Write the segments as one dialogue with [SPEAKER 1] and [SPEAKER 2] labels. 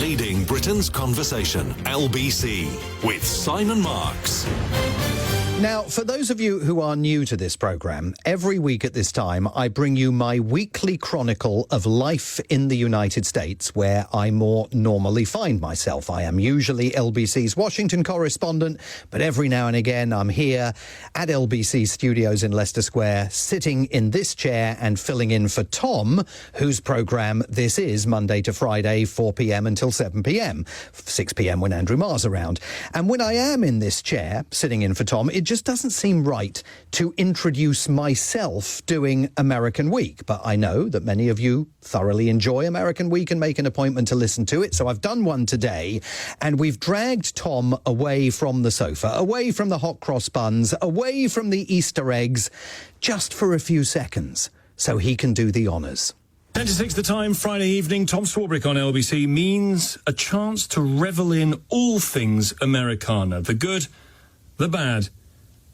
[SPEAKER 1] Leading Britain's Conversation, LBC, with Simon Marks.
[SPEAKER 2] Now, for those of you who are new to this programme, every week at this time I bring you my weekly chronicle of life in the United States, where I more normally find myself. I am usually LBC's Washington correspondent, but every now and again I'm here at LBC studios in Leicester Square, sitting in this chair and filling in for Tom, whose programme this is, Monday to Friday, 4 p.m. until 7 p.m, 6 p.m. when Andrew Marr's around. And when I am in this chair, sitting in for Tom, it just doesn't seem right to introduce myself doing American Week. But I know that many of you thoroughly enjoy American Week and make an appointment to listen to it. So I've done one today, and we've dragged Tom away from the sofa, away from the hot cross buns, away from the Easter eggs, just for a few seconds, so he can do the honours.
[SPEAKER 3] 10 to 6 the time, Friday evening. Tom Swarbrick on LBC means a chance to revel in all things Americana, the good, the bad,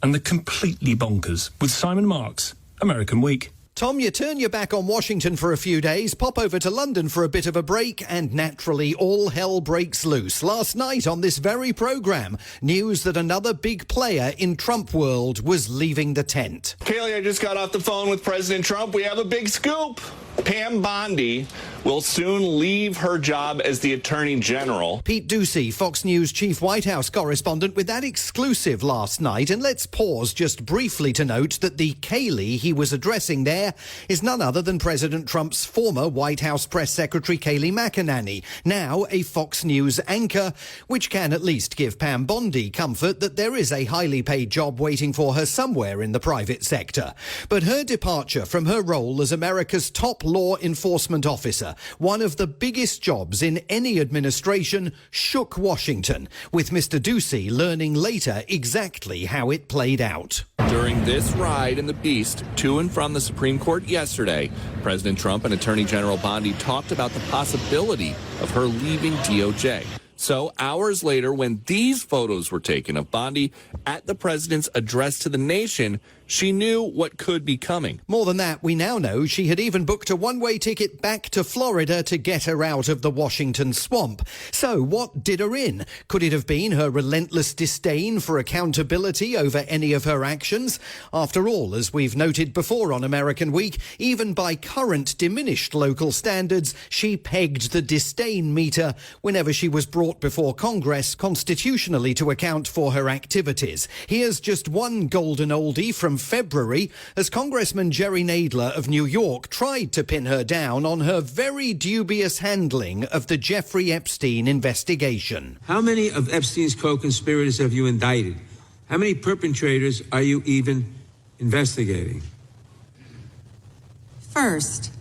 [SPEAKER 3] and the completely bonkers, with Simon Marks, American Week.
[SPEAKER 2] Tom, you turn your back on Washington for a few days, pop over to London for a bit of a break, and naturally all hell breaks loose. Last night on this very programme, news that another big player in Trump world was leaving the tent.
[SPEAKER 4] Kaylee, I just got off the phone with President Trump. We have a big scoop. Pam Bondi will soon leave her job as the Attorney General.
[SPEAKER 2] Pete Ducey, Fox News chief White House correspondent, with that exclusive last night. And let's pause just briefly to note that the Kaylee he was addressing there is none other than President Trump's former White House press secretary, Kayleigh McEnany, now a Fox News anchor, which can at least give Pam Bondi comfort that there is a highly paid job waiting for her somewhere in the private sector. But her departure from her role as America's top law enforcement officer, one of the biggest jobs in any administration, shook Washington, with Mr. Ducey learning later exactly how it played out.
[SPEAKER 5] During this ride in the Beast to and from the Supreme Court yesterday, President Trump and Attorney General Bondi talked about the possibility of her leaving DOJ. So hours later, when these photos were taken of Bondi at the president's address to the nation, she knew what could be coming.
[SPEAKER 2] More than that, we now know she had even booked a one-way ticket back to Florida to get her out of the Washington swamp. So what did her in? Could it have been her relentless disdain for accountability over any of her actions? After all, as we've noted before on American Week, even by current diminished local standards, she pegged the disdain meter whenever she was brought before Congress constitutionally to account for her activities. Here's just one golden oldie from February, as Congressman Jerry Nadler of New York tried to pin her down on her very dubious handling of the Jeffrey Epstein investigation.
[SPEAKER 6] How many of Epstein's co-conspirators have you indicted? How many perpetrators are you even investigating?
[SPEAKER 7] First,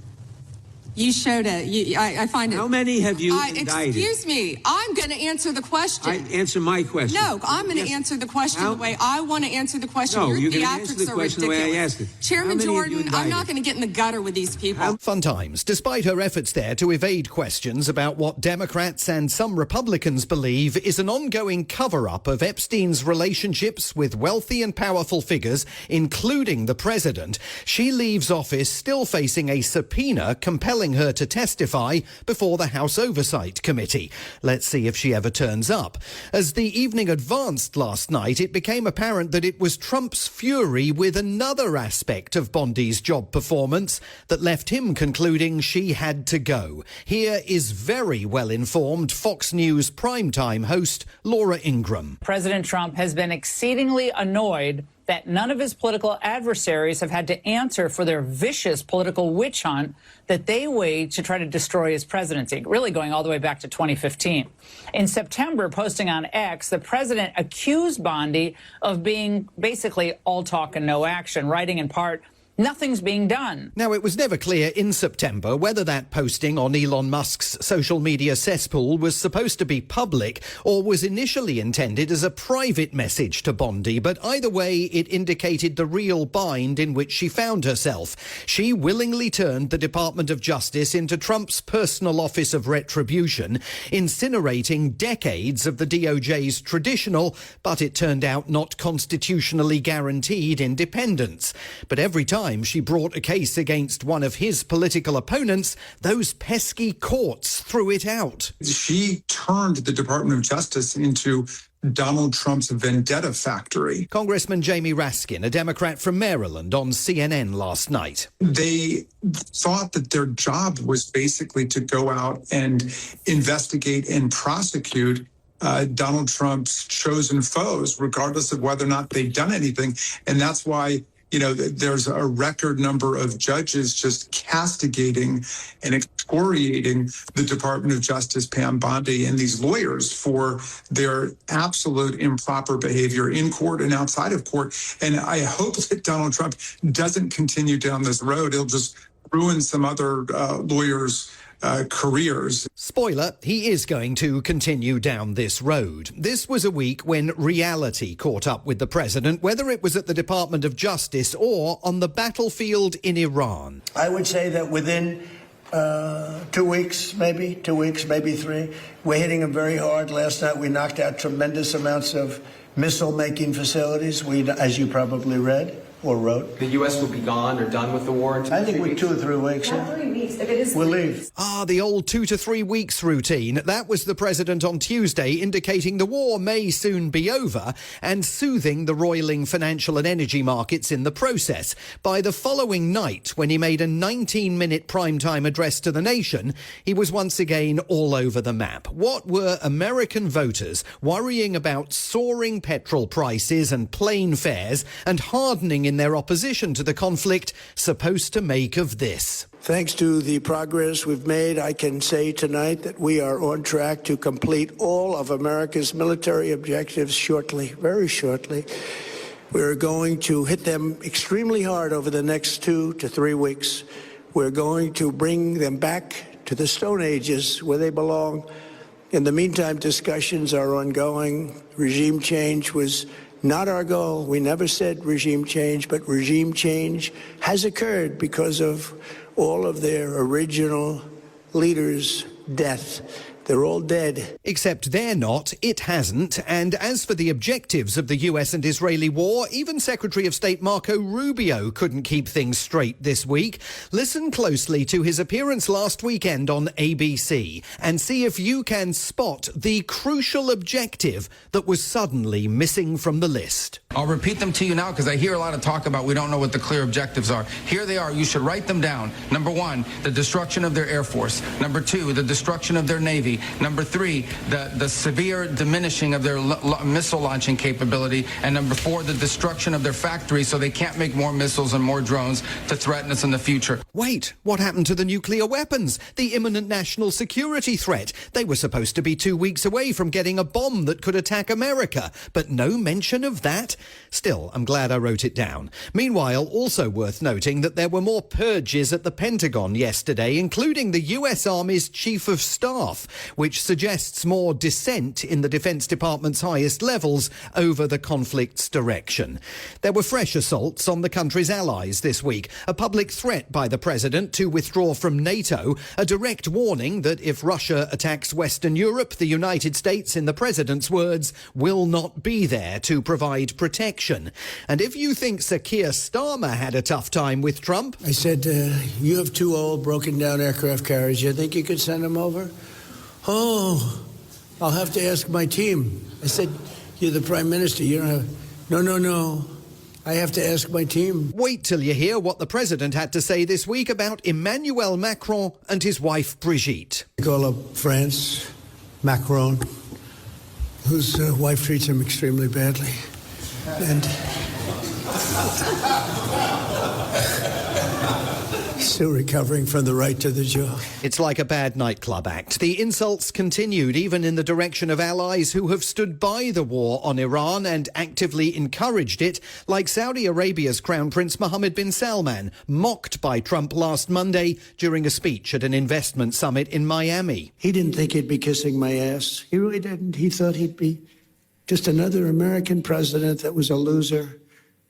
[SPEAKER 7] you showed I find it...
[SPEAKER 6] How many have you indicted?
[SPEAKER 7] Excuse me. I'm going to answer the question.
[SPEAKER 6] Answer my question.
[SPEAKER 7] No, I'm going to answer the question the way I want to answer the question.
[SPEAKER 6] No,
[SPEAKER 7] Your
[SPEAKER 6] you're going to answer the question the way I asked it.
[SPEAKER 7] Chairman Jordan, I'm not going to get in the gutter with these people.
[SPEAKER 2] Fun times. Despite her efforts there to evade questions about what Democrats and some Republicans believe is an ongoing cover-up of Epstein's relationships with wealthy and powerful figures, including the president, she leaves office still facing a subpoena compelling her to testify before the House Oversight Committee. Let's see if she ever turns up. As the evening advanced last night, it became apparent that it was Trump's fury with another aspect of Bondi's job performance that left him concluding she had to go. Here is very well-informed Fox News primetime host Laura Ingraham.
[SPEAKER 8] President Trump has been exceedingly annoyed that none of his political adversaries have had to answer for their vicious political witch hunt that they waged to try to destroy his presidency, really going all the way back to 2015. In September, posting on X, the president accused Bondi of being basically all talk and no action, writing in part, "Nothing's being done."
[SPEAKER 2] Now, it was never clear in September whether that posting on Elon Musk's social media cesspool was supposed to be public or was initially intended as a private message to Bondi, but either way, it indicated the real bind in which she found herself. She willingly turned the Department of Justice into Trump's personal office of retribution, incinerating decades of the DOJ's traditional, but it turned out not constitutionally guaranteed independence. But every time time she brought a case against one of his political opponents, those pesky courts threw it out.
[SPEAKER 9] She turned the Department of Justice into Donald Trump's vendetta factory.
[SPEAKER 2] Congressman Jamie Raskin, a Democrat from Maryland, on CNN last night.
[SPEAKER 9] They thought that their job was basically to go out and investigate and prosecute Donald Trump's chosen foes, regardless of whether or not they've done anything. And that's why, there's a record number of judges just castigating and excoriating the Department of Justice, Pam Bondi, and these lawyers for their absolute improper behavior in court and outside of court. And I hope that Donald Trump doesn't continue down this road. It'll just ruin some other lawyers' careers.
[SPEAKER 2] Spoiler, he is going to continue down this road. This was a week when reality caught up with the president, whether it was at the Department of Justice or on the battlefield in Iran.
[SPEAKER 10] I would say that within 2 weeks, maybe 3, we're hitting them very hard. Last night we knocked out tremendous amounts of missile-making facilities, as you probably read or wrote.
[SPEAKER 11] The U.S. will be gone or done with the war in 2
[SPEAKER 10] I think we're 2 or 3 weeks.
[SPEAKER 7] Not 3 weeks. If it is,
[SPEAKER 10] we'll leave.
[SPEAKER 2] The old 2 to 3 weeks routine. That was the president on Tuesday, indicating the war may soon be over and soothing the roiling financial and energy markets in the process. By the following night, when he made a 19-minute primetime address to the nation, he was once again all over the map. What were American voters worrying about soaring petrol prices and plane fares and hardening in their opposition to the conflict supposed to make of this?
[SPEAKER 10] Thanks to the progress we've made, I can say tonight that we are on track to complete all of America's military objectives shortly, very shortly. We're going to hit them extremely hard over the next 2 to 3 weeks. We're going to bring them back to the Stone Ages where they belong. In the meantime, discussions are ongoing. Regime change was not our goal. We never said regime change, but regime change has occurred because of all of their original leaders' death. They're all dead.
[SPEAKER 2] Except they're not, it hasn't. And as for the objectives of the US and Israeli war, even Secretary of State Marco Rubio couldn't keep things straight this week. Listen closely to his appearance last weekend on ABC and see if you can spot the crucial objective that was suddenly missing from the list.
[SPEAKER 12] I'll repeat them to you now because I hear a lot of talk about we don't know what the clear objectives are. Here they are. You should write them down. Number 1, the destruction of their Air Force. Number 2, the destruction of their Navy. Number 3, the severe diminishing of their missile launching capability. And number 4, the destruction of their factories so they can't make more missiles and more drones to threaten us in the future.
[SPEAKER 2] Wait, what happened to the nuclear weapons? The imminent national security threat? They were supposed to be 2 weeks away from getting a bomb that could attack America, but no mention of that? Still, I'm glad I wrote it down. Meanwhile, also worth noting that there were more purges at the Pentagon yesterday, including the US Army's Chief of Staff, which suggests more dissent in the Defense Department's highest levels over the conflict's direction. There were fresh assaults on the country's allies this week, a public threat by the president to withdraw from NATO, a direct warning that if Russia attacks Western Europe, the United States, in the president's words, will not be there to provide protection. And if you think Sir Keir Starmer had a tough time with Trump...
[SPEAKER 10] I said, you have 2 old, broken-down aircraft carriers. You think you could send them over? Oh, I'll have to ask my team. I said, you're the prime minister. You don't have... No. I have to ask my team.
[SPEAKER 2] Wait till you hear what the president had to say this week about Emmanuel Macron and his wife Brigitte.
[SPEAKER 10] I call up France, Macron, whose wife treats him extremely badly. And still recovering from the right to the jaw.
[SPEAKER 2] It's like a bad nightclub act. The insults continued even in the direction of allies who have stood by the war on Iran and actively encouraged it, like Saudi Arabia's Crown Prince Mohammed bin Salman, mocked by Trump last Monday during a speech at an investment summit in Miami.
[SPEAKER 10] He didn't think he'd be kissing my ass. He really didn't. He thought he'd be just another American president that was a loser,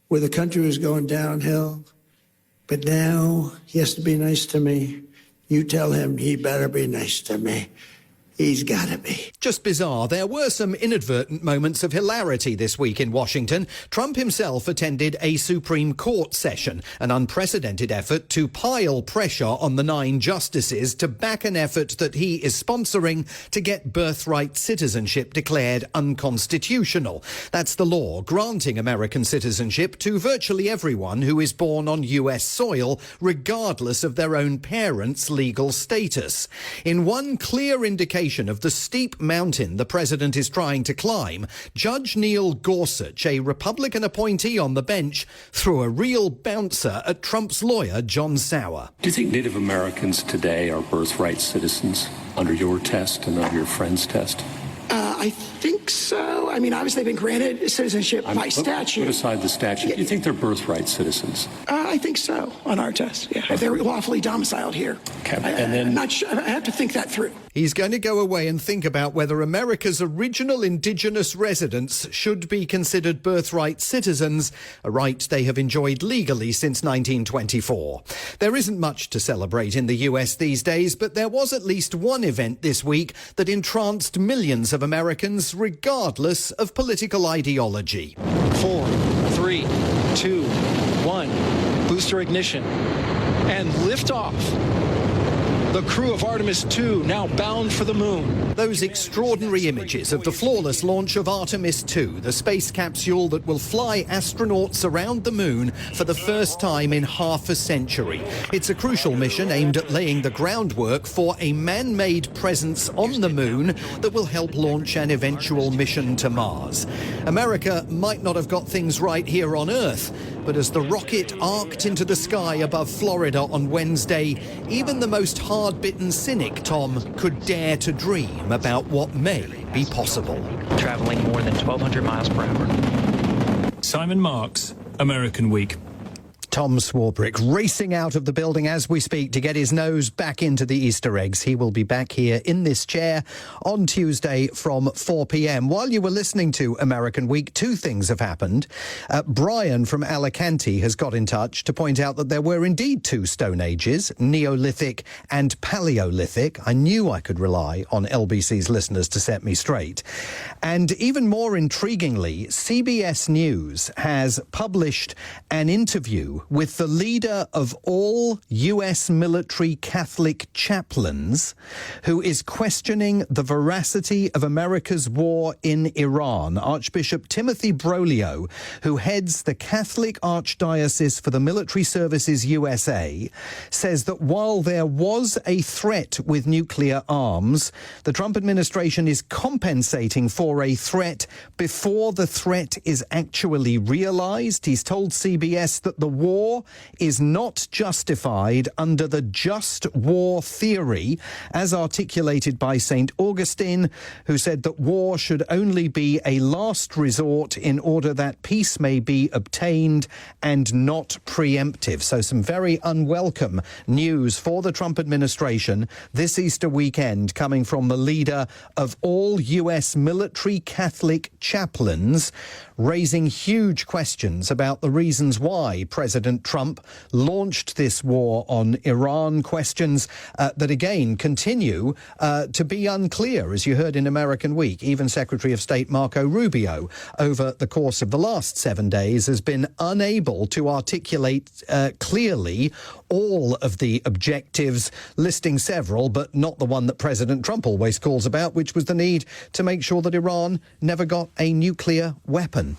[SPEAKER 10] where the country was going downhill. But now he has to be nice to me. You tell him he better be nice to me. He's got to be.
[SPEAKER 2] Just bizarre. There were some inadvertent moments of hilarity this week in Washington. Trump himself attended a Supreme Court session, an unprecedented effort to pile pressure on the 9 justices to back an effort that he is sponsoring to get birthright citizenship declared unconstitutional. That's the law granting American citizenship to virtually everyone who is born on US soil, regardless of their own parents' legal status. In one clear indication of the steep mountain the president is trying to climb, Judge Neil Gorsuch, a Republican appointee on the bench, threw a real bouncer at Trump's lawyer, John Sauer.
[SPEAKER 13] Do you think Native Americans today are birthright citizens under your test and under your friend's test?
[SPEAKER 10] I think so. I mean, obviously they've been granted citizenship by statute.
[SPEAKER 13] Put aside the statute.
[SPEAKER 10] Yeah.
[SPEAKER 13] Do you think they're birthright citizens?
[SPEAKER 10] I think so, on our test, yeah. If they're lawfully domiciled here.
[SPEAKER 13] Okay.
[SPEAKER 10] I'm not sure. I have to think that through.
[SPEAKER 2] He's going to go away and think about whether America's original indigenous residents should be considered birthright citizens, a right they have enjoyed legally since 1924. There isn't much to celebrate in the US these days, but there was at least one event this week that entranced millions of Americans, regardless of political ideology.
[SPEAKER 14] 4, 3, 2, 1. Booster ignition. And liftoff. The crew of Artemis II now bound for the moon.
[SPEAKER 2] Those extraordinary images of the flawless launch of Artemis II, the space capsule that will fly astronauts around the moon for the first time in half a century. It's a crucial mission aimed at laying the groundwork for a man-made presence on the moon that will help launch an eventual mission to Mars. America might not have got things right here on Earth, but as the rocket arced into the sky above Florida on Wednesday, even the most hard-bitten cynic, Tom, could dare to dream about what may be possible.
[SPEAKER 15] Traveling more than 1,200 miles per hour.
[SPEAKER 3] Simon Marks, American Week.
[SPEAKER 2] Tom Swarbrick racing out of the building as we speak to get his nose back into the Easter eggs. He will be back here in this chair on Tuesday from 4 p.m. While you were listening to American Week, 2 things have happened. Brian from Alicante has got in touch to point out that there were indeed 2 Stone Ages, Neolithic and Paleolithic. I knew I could rely on LBC's listeners to set me straight. And even more intriguingly, CBS News has published an interview with the leader of all U.S. military Catholic chaplains, who is questioning the veracity of America's war in Iran. Archbishop Timothy Broglio, who heads the Catholic Archdiocese for the Military Services USA, says that while there was a threat with nuclear arms, the Trump administration is compensating for a threat before the threat is actually realized. He's told CBS that the war is not justified under the just war theory, as articulated by St. Augustine, who said that war should only be a last resort in order that peace may be obtained and not preemptive. So some very unwelcome news for the Trump administration this Easter weekend coming from the leader of all U.S. military Catholic chaplains, raising huge questions about the reasons why President Trump launched this war on Iran, questions that again continue to be unclear, as you heard in American Week. Even Secretary of State Marco Rubio, over the course of the last 7 days, has been unable to articulate clearly all of the objectives, listing several, but not the one that President Trump always calls about, which was the need to make sure that Iran never got a nuclear weapon.